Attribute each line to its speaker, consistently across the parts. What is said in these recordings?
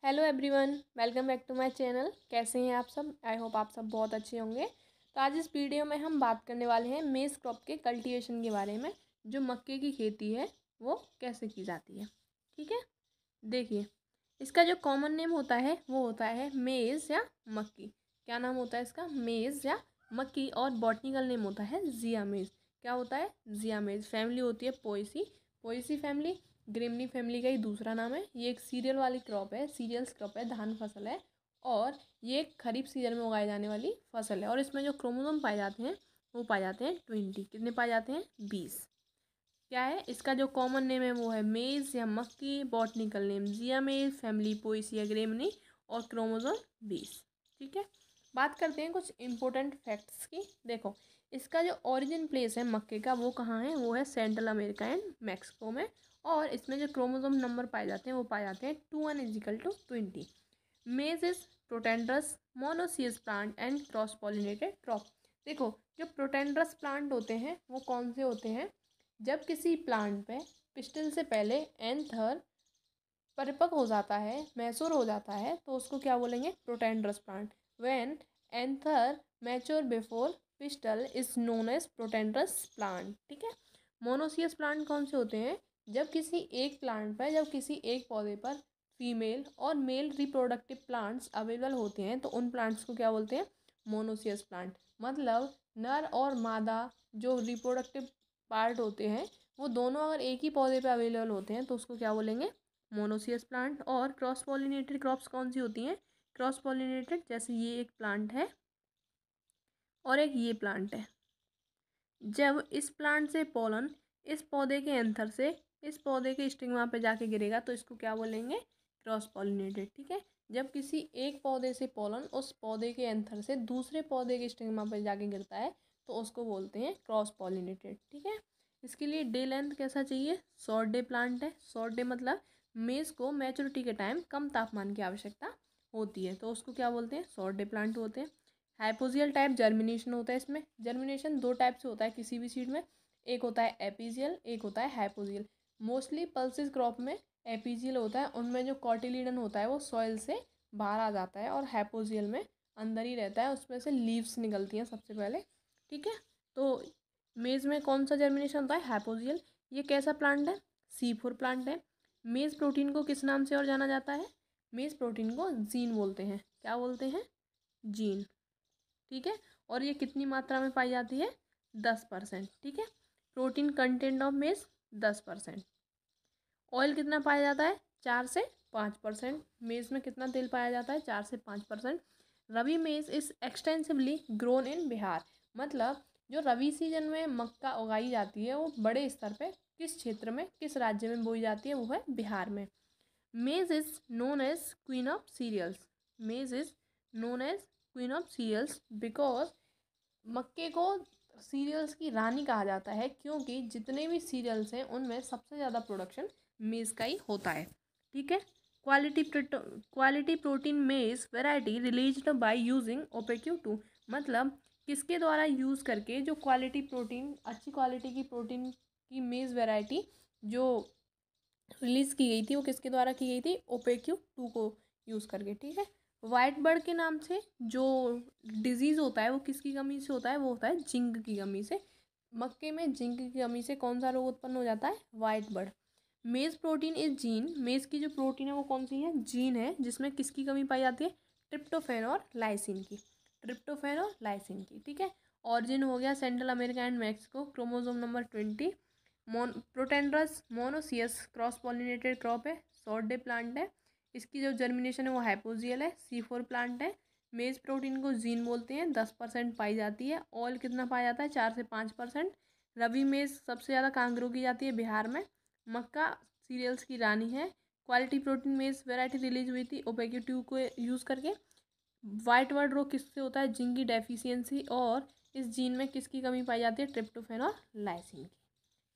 Speaker 1: Hello everyone, welcome back to my channel. कैसे हैं आप सब? आई होप आप सब बहुत अच्छे होंगे। तो आज इस वीडियो में हम बात करने वाले हैं मेज़ क्रॉप के कल्टीवेशन के बारे में। जो मक्के की खेती है वो कैसे की जाती है। ठीक है, देखिए इसका जो कॉमन नेम होता है वो होता है मेज़ या मक्की। क्या नाम होता है इसका? मेज़ या मक्की। और बॉटनिकल नेम होता है जिया मेज़। क्या होता है? जिया मेज़। फैमिली होती है पोएसी, पोएसी फैमिली। ग्रेमनी फैमिली का ही दूसरा नाम है। ये एक सीरियल वाली क्रॉप है, सीरियल्स क्रॉप है, धान फसल है। और ये खरीफ सीजन में उगाई जाने वाली फसल है। और इसमें जो क्रोमोसोम पाए जाते हैं वो पाए जाते हैं 20। कितने पाए जाते हैं? 20। क्या है इसका जो कॉमन नेम है वो है मेज़ या मक्की। बॉटनिकल नेम जिया मेज़, फैमिली पोएसिया ग्रेमनी और क्रोमोसोम 20। ठीक है, बात करते हैं कुछ इंपॉर्टेंट फैक्ट्स की। देखो इसका जो ओरिजिन प्लेस है मक्के का वो कहाँ है? वो है सेंट्रल अमेरिका एंड मैक्सिको में। और इसमें जो क्रोमोसोम नंबर पाए जाते हैं वो पाए जाते हैं 2n=20। मेज is protandrous monoecious plant and cross pollinated crop. देखो जो प्रोटेंड्रस प्लांट होते हैं वो कौन से होते हैं? जब किसी प्लांट पे पिस्टल से पहले एंथर परिपक्व हो जाता है, मैच्योर हो जाता है, तो उसको क्या बोलेंगे? Protandrous plant. When anther mature before pistil is known as protandrous plant. ठीक है, मोनोसियस प्लांट कौन से होते हैं? जब किसी एक प्लांट पर, जब किसी एक पौधे पर फीमेल और मेल रिप्रोडक्टिव प्लांट्स अवेलेबल होते हैं तो उन प्लांट्स को क्या बोलते हैं? Monoecious plant. मतलब नर और मादा जो रिप्रोडक्टिव पार्ट होते हैं वो दोनों अगर एक ही पौधे पे अवेलेबल होते हैं तो उसको क्या बोलेंगे? Monoecious plant. और क्रॉस पॉलिनेटेड क्रॉप्स कौन सी होती हैं? क्रॉस पॉलिनेटेड जैसे ये एक प्लांट है और एक ये प्लांट है। जब इस प्लांट से पोलन इस पौधे के एंथर से इस पौधे के स्टिग्मा पे जाके गिरेगा तो इसको क्या बोलेंगे? Cross pollinated. ठीक है, जब किसी एक पौधे से पोलन उस पौधे के एंथर से दूसरे पौधे के स्टिग्मा पे जाके गिरता है तो उसको बोलते हैं क्रॉस पॉलिनेटेड। ठीक है, इसके लिए डे लेंथ कैसा चाहिए? शॉर्ट डे प्लांट है। शॉर्ट डे मतलब मेज को मैच्योरिटी के टाइम कम तापमान की आवश्यकता होती है तो उसको क्या बोलते हैं? शॉर्ट डे प्लांट होते हैं। हाइपोजियल टाइप जर्मिनेशन होता है इसमें। जर्मिनेशन दो टाइप से होता है किसी भी सीड में, एक होता है एपीजियल, एक होता है हाइपोजियल। मोस्टली पल्सिस क्रॉप में एपीजियल होता है, उनमें जो कॉटिलीडन होता है वो सॉइल से बाहर आ जाता है। और हाइपोजियल में अंदर ही रहता है, उसमें से लीव्स निकलती हैं सबसे पहले। ठीक है, तो मेज में कौन सा जर्मिनेशन होता है? हाइपोजियल। ये कैसा प्लांट है? C4 प्लांट है। मेज प्रोटीन को किस नाम से और जाना जाता है? मेज प्रोटीन को जीन बोलते हैं। क्या बोलते हैं? जीन। ठीक है, और ये कितनी मात्रा में पाई जाती है? 10%। ठीक है, प्रोटीन कंटेंट ऑफ मेज 10%। ऑयल कितना पाया जाता है? 4 से 5%। मेज में कितना तेल पाया जाता है? 4 से 5%। रबी मेज is extensively grown in Bihar. मतलब जो रबी सीजन में मक्का उगाई जाती है वो बड़े स्तर पे किस क्षेत्र में, किस राज्य में बोई जाती है? वो है बिहार में। Maize is known as queen of cereals. Maize is known as queen of cereals because मक्के को सीरियल्स की रानी कहा जाता है क्योंकि जितने भी सीरियल्स हैं उनमें सबसे ज़्यादा प्रोडक्शन मेज़ का ही होता है। ठीक है, क्वालिटी प्रोटीन मेज़ variety released by using OPQ2। मतलब किसके द्वारा यूज़ करके जो क्वालिटी प्रोटीन, अच्छी क्वालिटी की प्रोटीन की मेज़ वैरायटी जो रिलीज़ की गई थी वो किसके द्वारा की गई थी? OPQ2 को यूज़ करके। ठीक है, वाइट बर्ड के नाम से जो डिजीज़ होता है वो किसकी कमी से होता है? वो होता है जिंक की कमी से। मक्के में जिंक की कमी से कौन सा रोग उत्पन्न हो जाता है? White bird. मेज प्रोटीन इज जीन। मेज की जो प्रोटीन है वो कौन सी है? जीन है, जिसमें किसकी कमी पाई जाती है? ट्रिप्टोफैन और लाइसिन की। ट्रिप्टोफैन और लाइसिन की। ठीक है, ऑरिजिन हो गया central America and Mexico. Chromosome number 20। Protandrous monoecious cross pollinated crop है। शॉर्ट डे प्लांट है। इसकी जो जर्मिनेशन है वो हाइपोजियल है। C4 प्लांट है। मेज प्रोटीन को जीन बोलते हैं। 10% पाई जाती है। ऑयल कितना पाया जाता है? 4 से 5%। रबी मेज सबसे ज़्यादा कहाँ ग्रो की जाती है? बिहार में। मक्का सीरियल्स की रानी है। क्वालिटी प्रोटीन मेज वेराइटी रिलीज हुई थी OPQ2 को यूज़ करके। वाइट बर्ड रोग किससे होता है? जिंक की डेफिशिएंसी। और इस जीन में किसकी कमी पाई जाती है? ट्रिप्टोफैन और लाइसिन की।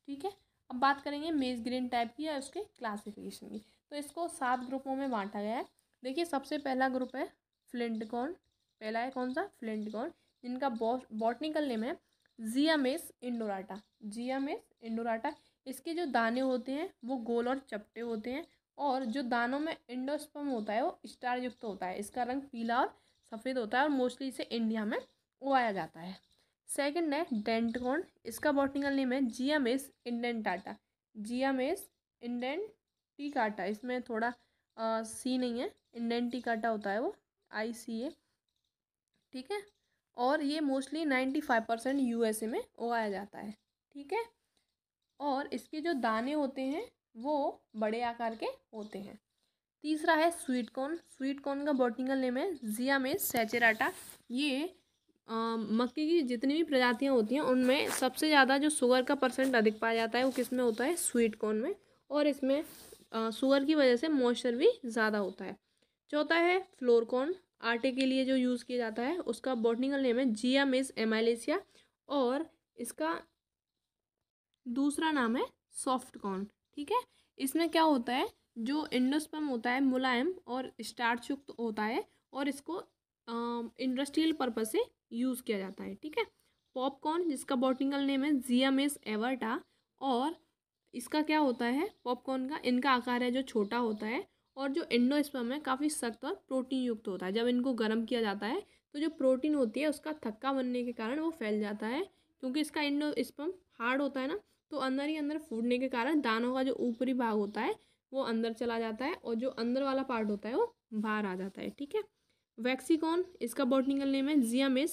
Speaker 1: ठीक है, अब बात करेंगे मेज ग्रेन टाइप की या उसके क्लासिफिकेशन की। तो इसको 7 ग्रुपों में बांटा गया है। देखिए सबसे पहला ग्रुप है फ्लिंट कॉर्न। पहला है कौन सा? फ्लिंट कॉर्न, जिनका बॉटनिकल नेम है जियामेस इंडोराटा। जियामेस इंडोराटा। इसके जो दाने होते हैं वो गोल और चपटे होते हैं और जो दानों में एंडोस्पर्म होता है वो स्टार युक्त होता है। इसका रंग पीला और सफ़ेद होता है और मोस्टली इसे इंडिया में उगाया जाता है। सेकंड है डेंट कॉर्न। इसका बॉटनिकल नेम है जियामेस इंडेंटाटा। जियामेस इंडेंटिकाटा, इसमें थोड़ा सी नहीं है, इंडेंटिकाटा होता है वो, ICA, ठीक है। और ये मोस्टली 95% USA में उगाया जाता है, ठीक है। और इसके जो दाने होते हैं वो बड़े आकार के होते हैं। तीसरा है स्वीट कॉर्न। स्वीट कॉर्न का बॉटनिकल नेम है जियामेस सैचेराटा। ये मक्के की जितनी भी प्रजातियां होती हैं उनमें सबसे ज़्यादा जो शुगर का परसेंट अधिक पाया जाता है वो किस में होता है, स्वीट कॉर्न में। और इसमें शुगर की वजह से मॉइस्चर भी ज़्यादा होता है। चौथा है फ्लोर कॉर्न। आटे के लिए जो यूज़ किया जाता है उसका बॉटनिकल नेम है जियामेस एमाइलेसिया। और इसका दूसरा नाम है सॉफ्ट कॉर्न, ठीक है। इसमें क्या होता है, जो एंडोस्पर्म होता है मुलायम और स्टार्च युक्त होता है और इसको इंडस्ट्रियल पर्पज से यूज़ किया जाता है, ठीक है। पॉपकॉर्न, जिसका बॉटनिकल नेम है जियामेस एवर्टा। और इसका क्या होता है, पॉपकॉर्न का इनका आकार है जो छोटा होता है और जो एंडोस्पर्म है काफ़ी सख्त और प्रोटीन युक्त होता है। जब इनको गर्म किया जाता है तो जो प्रोटीन होती है उसका थक्का बनने के कारण वो फैल जाता है। क्योंकि इसका एंडोस्पर्म हार्ड होता है ना, तो अंदर ही अंदर फूटने के कारण दानों का जो ऊपरी भाग होता है वो अंदर चला जाता है और जो अंदर वाला पार्ट होता है वो बाहर आ जाता है, ठीक है। वैक्सीकॉर्न, इसका बॉटनिकल नेम है जियामेस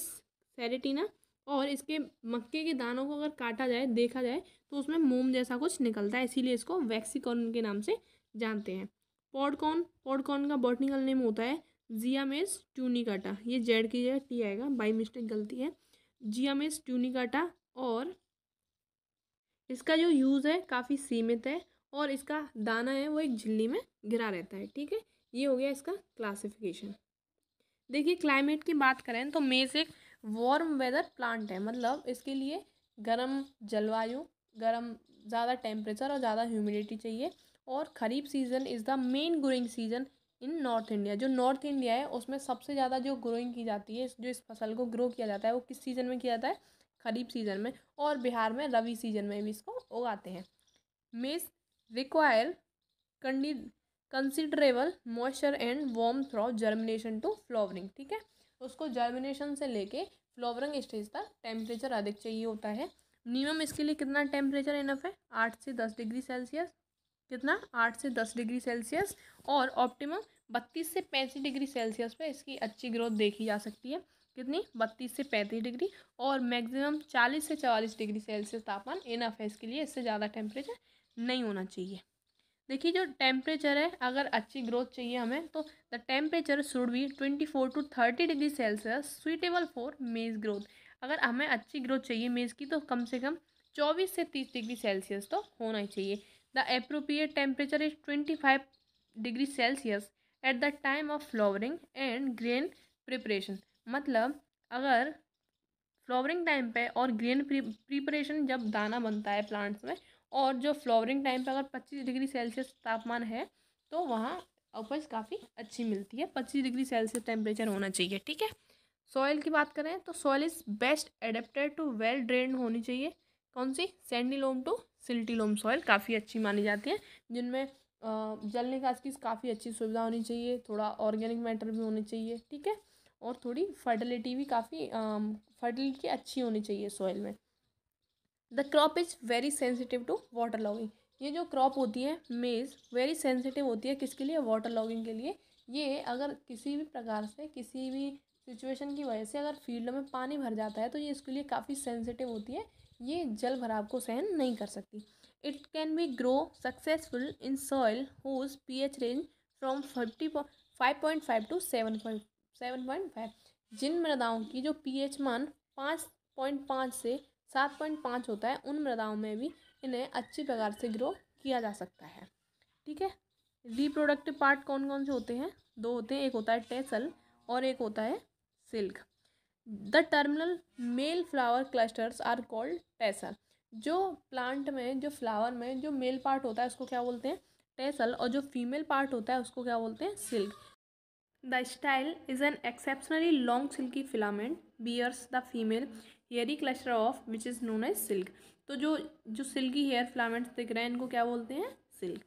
Speaker 1: सेरेटिना। और इसके मक्के के दानों को अगर काटा जाए, देखा जाए तो उसमें मोम जैसा कुछ निकलता है, इसीलिए इसको वैक्सीकॉर्न के नाम से जानते हैं। पॉडकॉर्न, पॉडकॉर्न का बॉटनिकल नेम होता है जियामेस ट्यूनिकाटा। ये जेड की जगह टी आएगा, बाई मिस्टेक गलती है, जियामेस ट्यूनिकाटा। और इसका जो यूज़ है काफ़ी सीमित है और इसका दाना है वो एक झिल्ली में गिरा रहता है, ठीक है। ये हो गया इसका क्लासिफिकेशन। देखिए क्लाइमेट की बात करें तो मेज़ एक वार्म वेदर प्लांट है, मतलब इसके लिए गर्म जलवायु, गर्म ज़्यादा टेम्परेचर और ज़्यादा ह्यूमिडिटी चाहिए। और kharif season is the main growing season in north India. जो नॉर्थ इंडिया है उसमें सबसे ज़्यादा जो ग्रोइंग की जाती है, जो इस फसल को ग्रो किया जाता है वो किस सीज़न में किया जाता है, खरीफ सीज़न में। और बिहार में रबी सीज़न में भी इसको उगाते हैं। Maize require considerable moisture and warm through germination to flowering, ठीक है। उसको जर्मिनेशन से लेके फ्लावरिंग स्टेज तक टेम्परेचर अधिक चाहिए होता है। मिनिमम इसके लिए कितना टेम्परेचर इनफ है, 8 से 10 डिग्री सेल्सियस। कितना, 8 से 10 डिग्री सेल्सियस। और ऑप्टिमम 32 से 35 डिग्री सेल्सियस पे इसकी अच्छी ग्रोथ देखी जा सकती है। कितनी, 32 से 35 डिग्री। और मैक्सिमम 40 से 44 डिग्री सेल्सियस तापमान इनफ है इसके लिए, इससे ज़्यादा टेम्परेचर नहीं होना चाहिए। देखिए जो टेम्परेचर है, अगर अच्छी ग्रोथ चाहिए हमें तो the temperature should be 24 to 30 degree Celsius suitable for मेज ग्रोथ। अगर हमें अच्छी ग्रोथ चाहिए मेज़ की तो कम से कम 24 से 30 डिग्री सेल्सियस तो होना ही चाहिए। The appropriate temperature is 25 degree Celsius at the time of flowering and grain preparation. मतलब अगर फ्लावरिंग टाइम पे और ग्रेन प्रिपरेशन जब दाना बनता है प्लांट्स में, और जो फ्लावरिंग टाइम पे अगर 25 डिग्री सेल्सियस तापमान है तो वहाँ उपज काफ़ी अच्छी मिलती है। 25 डिग्री सेल्सियस टेम्परेचर होना चाहिए, ठीक है। सॉइल की बात करें तो soil is best adapted to well drain होनी चाहिए। कौन सी, sandy loam to silty loam soil काफ़ी अच्छी मानी जाती है, जिनमें जल निकास की काफ़ी अच्छी सुविधा होनी चाहिए, थोड़ा ऑर्गेनिक मैटर भी होनी चाहिए, ठीक है। और थोड़ी फर्टिलिटी भी काफ़ी फर्टिलिटी अच्छी होनी चाहिए सॉइल में। The crop is very sensitive to water logging. ये जो क्रॉप होती है मेज़ वेरी सेंसिटिव होती है, किसके लिए, वाटर लॉगिंग के लिए। ये अगर किसी भी प्रकार से, किसी भी सिचुएशन की वजह से अगर फील्ड में पानी भर जाता है तो ये इसके लिए काफ़ी सेंसिटिव होती है, ये जल भराव को सहन नहीं कर सकती। It can be grow successful in soil whose pH range from 5.5 to 7.5। जिन मृदाओं की जो pH मान 5.5 से 7.5 होता है उन मृदाओं में भी इन्हें अच्छी प्रकार से ग्रो किया जा सकता है, ठीक है। रिप्रोडक्टिव पार्ट कौन कौन से होते हैं, दो होते हैं, एक होता है टेसल और एक होता है silk. The terminal male flower clusters are called tassel. जो प्लांट में, जो फ्लावर में जो मेल पार्ट होता है उसको क्या बोलते हैं, टेसल। और जो फीमेल पार्ट होता है उसको क्या बोलते हैं, silk. The style is an exceptionally long silky filament bears the female hairy cluster of which is known as silk। तो जो जो सिल्की हेयर फिलामेंट्स दिख रहे हैं इनको क्या बोलते हैं, सिल्क।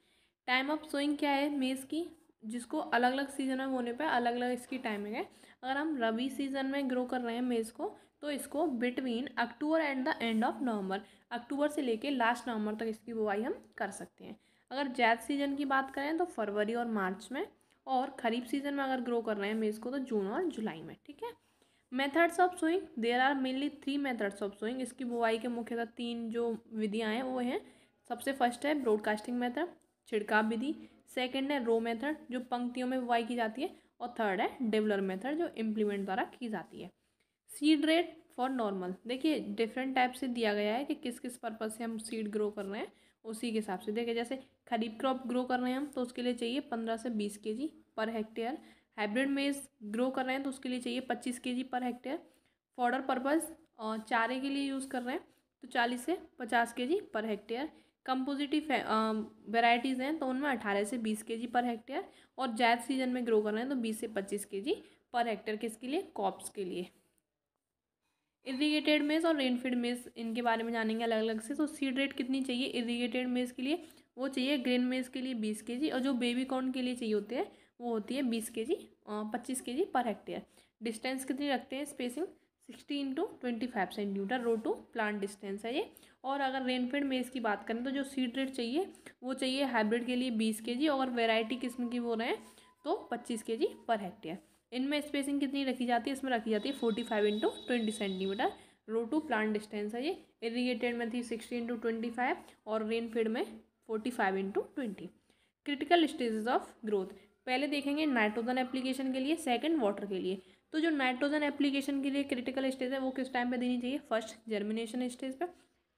Speaker 1: टाइम ऑफ सोइंग क्या है मेज़ की, जिसको अलग अलग सीजन में होने पे अलग अलग इसकी टाइमिंग है। अगर हम रबी सीजन में ग्रो कर रहे हैं मेज़ को, तो इसको between October and the end of November, अक्टूबर से लेके लास्ट नवंबर तक इसकी बुआई हम कर सकते हैं। अगर ज़ैद सीजन की बात करें तो फरवरी और मार्च में, और खरीफ सीजन में अगर ग्रो कर रहे हैं मेज़ को तो जून और जुलाई में। ठीक है। Methods of sowing, there are mainly 3 methods of sowing. इसकी बुआई के मुख्यतः 3 जो विधियाँ हैं वो हैं। सबसे फर्स्ट है ब्रॉडकास्टिंग मेथड, छिड़काव विधि। सेकंड है रो मेथड, जो पंक्तियों में बुआई की जाती है। और थर्ड है डेवलर मेथड, जो इम्प्लीमेंट द्वारा की जाती है। सीड रेट फॉर नॉर्मल, देखिए डिफरेंट टाइप से दिया गया है कि किस किस पर्पज़ से हम सीड ग्रो कर रहे हैं, उसी के हिसाब से देखिए। जैसे खरीफ क्रॉप ग्रो कर रहे हैं हम, तो उसके लिए चाहिए 15 से 20 kg पर हेक्टेयर। हाइब्रिड मेज़ ग्रो कर रहे हैं तो उसके लिए चाहिए 25 kg पर हेक्टेयर। फॉडर पर्पज़ और चारे के लिए यूज़ कर रहे हैं तो 40 से 50 kg पर हेक्टेयर। कंपोजिटिव वेराइटीज़ हैं तो उनमें 18 से 20 kg पर हेक्टेयर। और ज़ैद सीजन में ग्रो कर रहे हैं तो 20 से 25 kg पर हेक्टेयर, किसके लिए, क्रॉप्स के लिए। इरीगेटेड मेज़ और रेनफीड मेज़, इनके बारे में जानेंगे अलग अलग से। तो सीड रेट कितनी चाहिए इरीगेटेड मेज़ के लिए, वो चाहिए ग्रेन मेज़ के लिए 20 kg, और जो बेबी कॉर्न के लिए चाहिए होते हैं वो होती है 20 kg, 25 kg पर हेक्टेयर। डिस्टेंस कितनी रखते हैं spacing, 60 into 25 centimetre row to plant distance है ये। और अगर रेनफीड मेज़ की बात करें तो जो सीड रेट चाहिए वो चाहिए हाइब्रिड के लिए 20 kg, और वेराइटी किस्म की बोल रहे हैं तो 25 kg पर हेक्टेयर। इनमें स्पेसिंग कितनी रखी जाती है, इसमें रखी जाती है 45 into 20 centimetre row to plant distance है ये। इरीगेटेड में थी 60 इंटू 25, और रेनफीड में 45 into 20। Critical stages of growth, पहले देखेंगे नाइट्रोजन एप्लीकेशन के लिए, सेकंड वाटर के लिए। तो जो नाइट्रोजन एप्लीकेशन के लिए क्रिटिकल स्टेज है वो किस टाइम पे देनी चाहिए, फर्स्ट जर्मिनेशन स्टेज पे।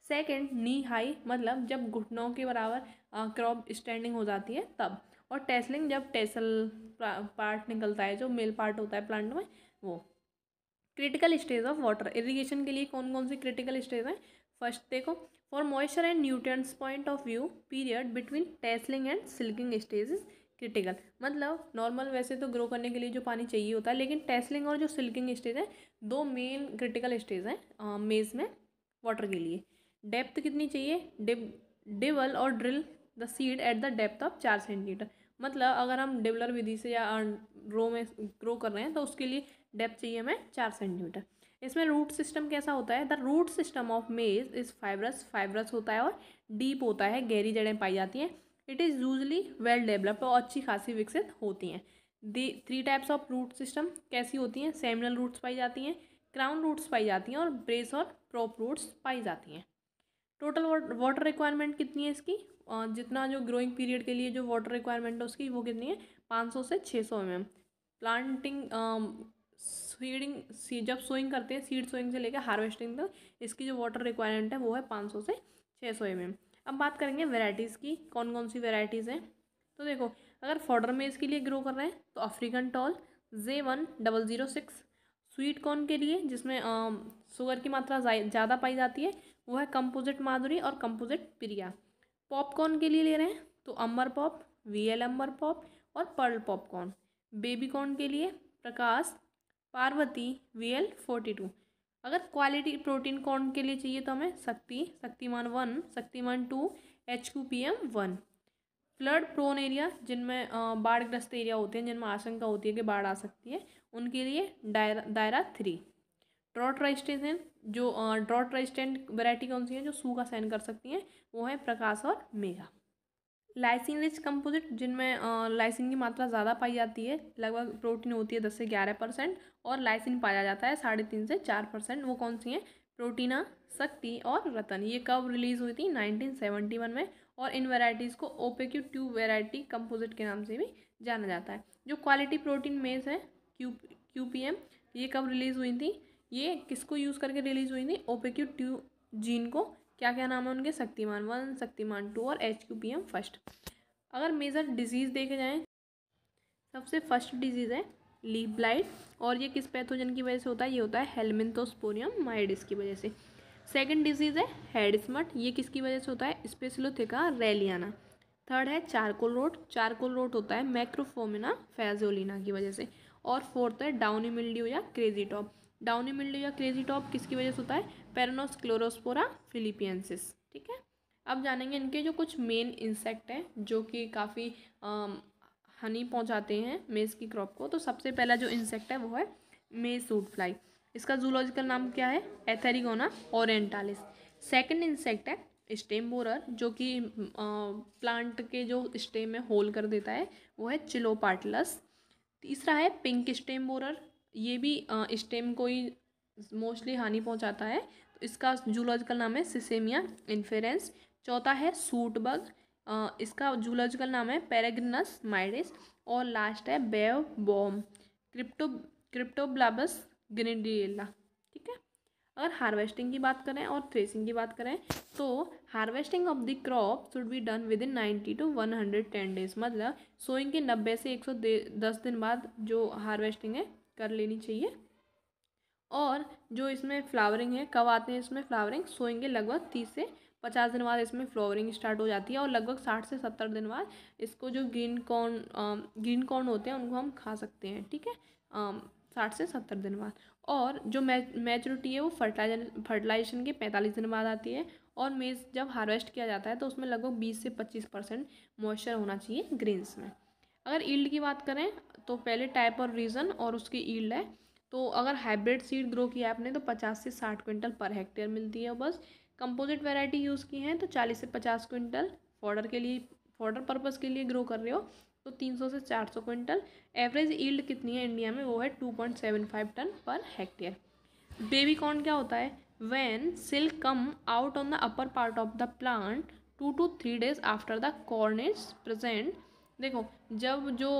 Speaker 1: सेकंड नी हाई, मतलब जब घुटनों के बराबर क्रॉप स्टैंडिंग हो जाती है तब। और टेसलिंग, जब टेसल पार्ट निकलता है जो मेल पार्ट होता है प्लांट में वो। Critical stage of water, irrigation के लिए कौन कौन सी क्रिटिकल स्टेज है। फर्स्ट देखो, for moisture and nutrients point of view, period between tasseling and silking stage is critical. मतलब नॉर्मल वैसे तो ग्रो करने के लिए जो पानी चाहिए होता है, लेकिन टेसलिंग और जो सिल्किंग स्टेज है, दो मेन क्रिटिकल स्टेज हैं मेज़ में वाटर के लिए। डेप्थ कितनी चाहिए, डिवल और drill the seed at the depth of 4 centimetre. मतलब अगर हम डिवलर विधि से या रो में ग्रो कर रहे हैं तो उसके लिए डेप्थ चाहिए हमें 4 सेंटीमीटर। इसमें रूट सिस्टम कैसा होता है, the root system of maize is fibrous, fibrous होता है और डीप होता है, गहरी जड़ें पाई जाती हैं। It is usually well developed, और अच्छी खासी विकसित होती हैं। दी 3 टाइप्स ऑफ रूट सिस्टम कैसी होती हैं, सेमिनल रूट्स पाई जाती हैं, क्राउन रूट्स पाई जाती हैं, और ब्रेस और प्रोप रूट्स पाई जाती हैं। टोटल वाटर रिक्वायरमेंट कितनी है इसकी, जितना जो ग्रोइंग पीरियड के लिए जो वाटर रिक्वायरमेंट है उसकी वो कितनी है, 500 से 600 mm। प्लांटिंग सीडिंग, जब सोइंग करते हैं, सीड सोइंग से लेकर हार्वेस्टिंग तक इसकी जो वाटर रिक्वायरमेंट है वो है 500 से 600 mm। अब बात करेंगे वेराइटीज़ की, कौन कौन सी वेराइटीज़ हैं। तो देखो, अगर फॉडर मेज़ के लिए ग्रो कर रहे हैं तो African toll J1006। Sweet corn के लिए जिसमें शुगर की मात्रा ज़्यादा पाई जाती है वो है कंपोजिट माधुरी और कंपोजिट प्रिया। पॉपकॉर्न के लिए ले रहे हैं तो अम्बर पॉप, VL अम्बर पॉप और पर्ल पॉपकॉर्न। बेबी कॉर्न के लिए प्रकाश, पार्वती, VL42। अगर क्वालिटी प्रोटीन कॉर्न के लिए चाहिए तो हमें Shaktiman 1, Shaktiman 2, HQPM1। Flood prone area, जिनमें बाढ़ग्रस्त एरिया होते हैं, जिनमें आशंका होती है कि बाढ़ आ सकती है, उनके लिए दायरा 3। ड्रॉट रेजिस्टेंट, जो ड्रॉट रेजिस्टेंट वैरायटी कौन सी है जो सूखा सहन कर सकती हैं, वो है प्रकाश और मेघा। लाइसिन रिच कंपोजिट, जिनमें लाइसिन की मात्रा ज़्यादा पाई जाती है, लगभग प्रोटीन होती है 10 से 11%, और लाइसिन पाया जाता है 3.5 से 4%। वो कौन सी हैं, प्रोटीना, शक्ति और रतन। ये कब रिलीज़ हुई थी, 1971 में। और इन वेराइटीज़ को ओपेक्यू ट्यूब वेराइटी कंपोजिट के नाम से भी जाना जाता है। जो क्वालिटी प्रोटीन मेज़ है QPM, ये कब रिलीज़ हुई थी, ये किसको यूज़ करके रिलीज़ हुई थी, ओपेक्यू ट्यूब जीन को। क्या क्या नाम है उनके, शक्तिमान 1, शक्तिमान 2 और HQPM फर्स्ट। अगर मेजर डिजीज़ देखे जाएँ, सबसे फर्स्ट डिजीज़ है लीफ ब्लाइट, और ये किस पैथोजन की वजह से होता है, ये होता है हेलमिंथोस्पोरियम माइडिस की वजह से। सेकंड डिजीज़ है हेड स्मट, ये किसकी वजह से होता है, स्पेसिलोथिका रेलियाना। थर्ड है चारकोल रोट, चारकोल रोट होता है मैक्रोफोमिना फैजोलिना की वजह से। और फोर्थ है डाउनी मिल्ड्यू या क्रेजी टॉप। डाउनी मिल्ड्यू या क्रेजी टॉप किसकी वजह से होता है, पेरानोस्क्लेरोस्पोरा फिलिपियंसिस। ठीक है। अब जानेंगे इनके जो कुछ मेन इंसेक्ट हैं जो कि काफ़ी हनी पहुंचाते हैं मेज़ की क्रॉप को। तो सबसे पहला जो इंसेक्ट है वो है मेज़ सूट फ्लाई। इसका जूलॉजिकल नाम क्या है? एथेरिगोना ओरिएंटालिस। सेकंड इंसेक्ट है स्टेम बोरर, जो कि प्लांट के जो स्टेम में होल कर देता है, वो है चिलोपाटलस। तीसरा है पिंक स्टेम बोरर, ये भी स्टेम को ही मोस्टली हानि पहुंचाता है। तो इसका जूलॉजिकल नाम है सिसेमिया इन्फेरेंस। चौथा है सूट बग, इसका जूलॉजिकल नाम है पेरेग्रिनस माइडिस। और लास्ट है बेव बॉम क्रिप्टोब्लाबस ग्रेंडिएला। ठीक है। अगर हार्वेस्टिंग की बात करें और थ्रेसिंग की बात करें तो harvesting of the crop should be done with in 90 to 110 days. मतलब सोइंग के 90 से 110 दिन बाद जो हार्वेस्टिंग है कर लेनी चाहिए। और जो इसमें फ्लावरिंग है, कब आते हैं इसमें फ्लावरिंग? सोइंग के लगभग 30 से 50 दिन बाद इसमें फ्लावरिंग स्टार्ट हो जाती है। और लगभग 60 से 70 दिन बाद इसको जो ग्रीन कॉर्न होते हैं उनको हम खा सकते हैं। ठीक है, 60 से 70 दिन बाद। और जो मैच्योरिटी है वो फर्टिलाइजेशन के 45 दिन बाद आती है। और मेज़ जब हार्वेस्ट किया जाता है तो उसमें लगभग 20 से 25% मॉइस्चर होना चाहिए ग्रेन्स में। अगर ईल्ड की बात करें तो पहले टाइप और रीज़न और उसकी ईल्ड है। तो अगर हाइब्रिड सीड ग्रो किया आपने तो 50 से 60 क्विंटल पर हेक्टेयर मिलती है बस। कंपोजिट वैरायटी यूज़ की हैं तो 40 से 50 क्विंटल। फॉडर पर्पज़ के लिए ग्रो कर रहे हो तो 300 से 400 क्विंटल। एवरेज ईल्ड कितनी है इंडिया में? वो है 2.75 ton per hectare. Baby corn क्या होता है? When silk come out on the upper part of the plant 2 to 3 days after the corn is present. देखो, जब जो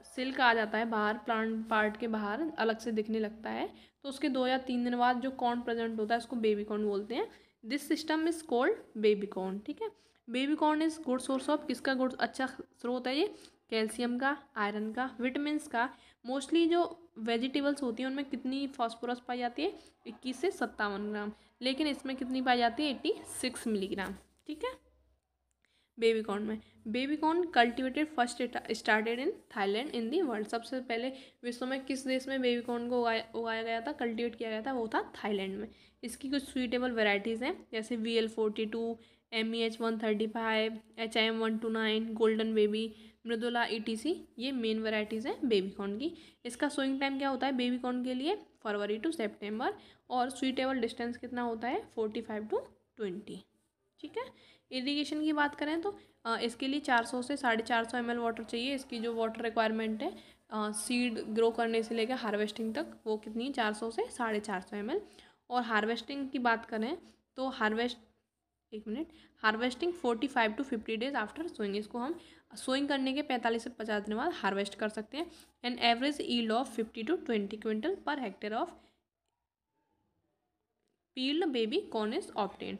Speaker 1: सिल्क आ जाता है बाहर, प्लांट पार्ट के बाहर अलग से दिखने लगता है, तो उसके 2 या 3 दिन बाद जो कॉर्न प्रेजेंट होता है उसको बेबी कॉर्न बोलते हैं। This system is called baby corn. ठीक है। Baby corn is good source of किसका गुड अच्छा स्रोत है ये? कैल्शियम का, आयरन का, विटामिन्स का। मोस्टली जो वेजिटेबल्स होती हैं उनमें कितनी फास्फोरस पाई जाती है? 21 से 57 ग्राम। लेकिन इसमें कितनी पाई जाती है? 86 मिलीग्राम। ठीक है। बेबी कॉर्न में baby corn cultivated first started in Thailand in the world. सबसे पहले विश्व में किस देश में बेबी कॉर्न को उगाया गया था, कल्टिवेट किया गया था? वो था थाईलैंड में। इसकी कुछ सुइटेबल वेराइटीज़ हैं जैसे VL42, MEH135, HIM129, golden baby, Mridula ETC। ये मेन वेराइटीज़ हैं बेबी कॉर्न की। इसका सोइंग टाइम क्या होता है बेबी कॉर्न के लिए? फरवरी टू सेप्टेम्बर। और सुइटेबल डिस्टेंस कितना होता है? 45 to 20। ठीक है। इरिगेशन की बात करें तो इसके लिए 400 से 450 ml वाटर चाहिए। इसकी जो वाटर रिक्वायरमेंट है सीड ग्रो करने से लेकर हार्वेस्टिंग तक वो कितनी है? 400 से 450 ml। और हार्वेस्टिंग की बात करें तो harvesting 45 to 50 days after sowing. इसको हम सोइंग करने के 45 से 50 दिन बाद हार्वेस्ट कर सकते हैं। And average yield of 50 to 20 quintal per hectare of peeled baby corn is obtained.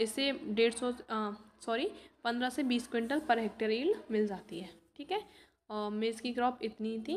Speaker 1: इससे 15 से 20 क्विंटल पर हेक्टेयर ईल्ड मिल जाती है। ठीक है। मेज़ की क्रॉप इतनी थी।